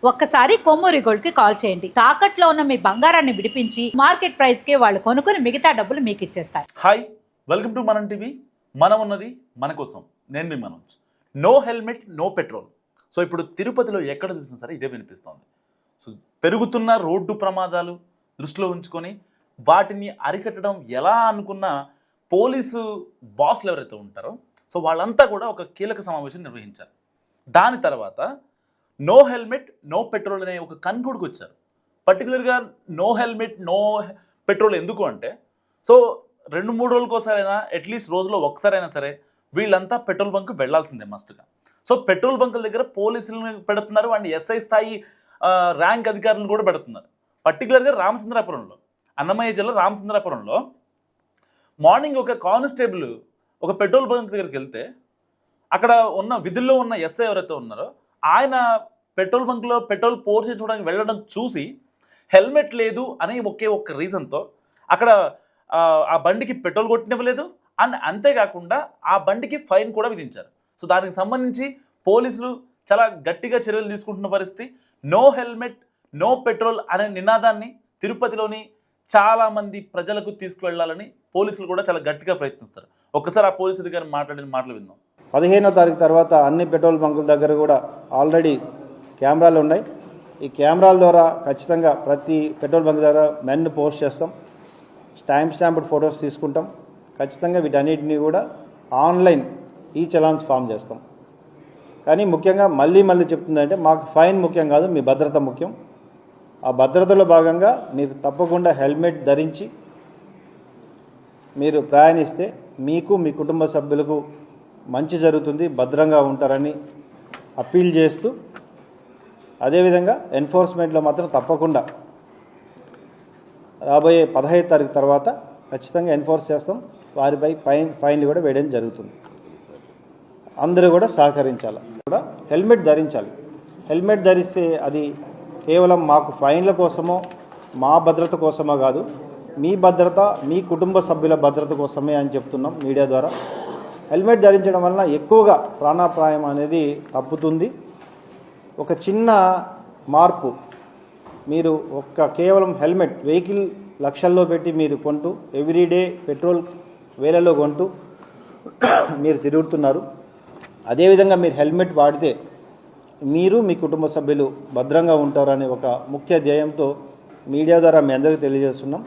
ఒక్కసారి కొమ్మూరి గోల్డ్ కి కాల్ చేయండి. తాకట్లో ఉన్న మీ బంగారాన్ని విడిపించి మార్కెట్ ప్రైస్ కి వాళ్ళు కొనుక్కుని మిగతా డబ్బులు మీకు ఇచ్చేస్తారు. Hi, welcome to Manam TV. మనం ఉన్నది మన కోసం. నేను మీ Manoj. No helmet no petrol. So ఇప్పుడు తిరుపతిలో ఎక్కడ చూసినా సరే ఇదే వినిపిస్తోంది. సో పెరుగుతున్న రోడ్డు ప్రమాదాలు దృష్టిలో ఉంచుకొని వాటిని అరికట్టడం ఎలా అనుకున్న పోలీసు బాస్లు ఎవరైతే ఉంటారో సో వాళ్ళంతా కూడా ఒక కీలక సమావేశం నిర్వహించారు. దాని తర్వాత నో హెల్మెట్ నో పెట్రోల్ అనే ఒక కన్క్లూడ్కి వచ్చారు. పర్టికులర్గా నో హెల్మెట్ నో పెట్రోల్ ఎందుకు అంటే సో 2-3 రోజులకోసారైనా అట్లీస్ట్ రోజులో ఒకసారైనా సరే వీళ్ళంతా పెట్రోల్ బంక్ వెళ్లాల్సిందే మస్ట్గా. సో పెట్రోల్ బంకుల దగ్గర పోలీసులను పెడుతున్నారు అండ్ ఎస్ఐ స్థాయి ర్యాంక్ అధికారులను కూడా పెడుతున్నారు. పర్టికులర్గా రామచంద్రాపురంలో, అన్నమయ్య జిల్లా రామచంద్రాపురంలో మార్నింగ్ ఒక కానిస్టేబుల్ ఒక పెట్రోల్ బంక్ దగ్గరికి వెళ్తే అక్కడ ఉన్న విధుల్లో ఉన్న ఎస్ఐ ఎవరైతే ఉన్నారో ఆయన పెట్రోల్ బంక్లో పెట్రోల్ పోర్చేసుకోవడానికి వెళ్ళడం చూసి హెల్మెట్ లేదు అనే ఒకే ఒక్క రీజన్తో అక్కడ ఆ బండికి పెట్రోల్ కొట్టినివ్వలేదు అండ్ అంతేకాకుండా ఆ బండికి ఫైన్ కూడా విధించారు. సో దానికి సంబంధించి పోలీసులు చాలా గట్టిగా చర్యలు తీసుకుంటున్న పరిస్థితి. నో హెల్మెట్ నో పెట్రోల్ అనే నినాదాన్ని తిరుపతిలోని చాలామంది ప్రజలకు తీసుకువెళ్ళాలని పోలీసులు కూడా చాలా గట్టిగా ప్రయత్నిస్తారు. ఒక్కసారి ఆ పోలీసు అధికారి మాట్లాడిన మాటలు విందాం. 15వ తారీఖు తర్వాత అన్ని పెట్రోల్ బంకుల దగ్గర కూడా ఆల్రెడీ కెమెరాలు ఉన్నాయి. ఈ కెమెరాల ద్వారా ఖచ్చితంగా ప్రతి పెట్రోల్ బంక్ దగ్గర మెన్ పోస్ట్ చేస్తాం, స్టాంప్డ్ ఫొటోస్ తీసుకుంటాం. ఖచ్చితంగా వీటన్నిటిని కూడా ఆన్లైన్ ఈ చలాన్స్ ఫామ్ చేస్తాం. కానీ ముఖ్యంగా మళ్ళీ చెప్తుందంటే మాకు ఫైన్ ముఖ్యం కాదు, మీ భద్రత ముఖ్యం. ఆ భద్రతలో భాగంగా మీరు తప్పకుండా హెల్మెట్ ధరించి మీరు ప్రయాణిస్తే మీకు మీ కుటుంబ సభ్యులకు మంచి జరుగుతుంది, భద్రంగా ఉంటారని అప్పీల్ చేస్తూ అదేవిధంగా ఎన్ఫోర్స్మెంట్లో మాత్రం తప్పకుండా రాబోయే 15వ తారీఖు తర్వాత ఖచ్చితంగా ఎన్ఫోర్స్ చేస్తాం. వారిపై ఫైన్లు కూడా వేయడం జరుగుతుంది. అందరూ కూడా సహకరించాలి, కూడా హెల్మెట్ ధరించాలి. హెల్మెట్ ధరిస్తే అది కేవలం మాకు ఫైన్ల కోసమో మా భద్రత కోసమో కాదు, మీ భద్రత మీ కుటుంబ సభ్యుల భద్రత కోసమే అని చెప్తున్నాం మీడియా ద్వారా. హెల్మెట్ ధరించడం వలన ఎక్కువగా ప్రాణాపాయం అనేది తప్పుతుంది. ఒక చిన్న మార్పు, మీరు కేవలం హెల్మెట్ వెహికల్ లక్షల్లో పెట్టి మీరు కొంటూ ఎవ్రీడే పెట్రోల్ వేలలో కొంటూ మీరు తిరుగుతున్నారు. అదేవిధంగా మీరు హెల్మెట్ వాడితే మీరు మీ కుటుంబ సభ్యులు భద్రంగా ఉంటారనే ఒక ముఖ్య ధ్యేయంతో మీడియా ద్వారా మీ అందరికీ తెలియజేస్తున్నాం.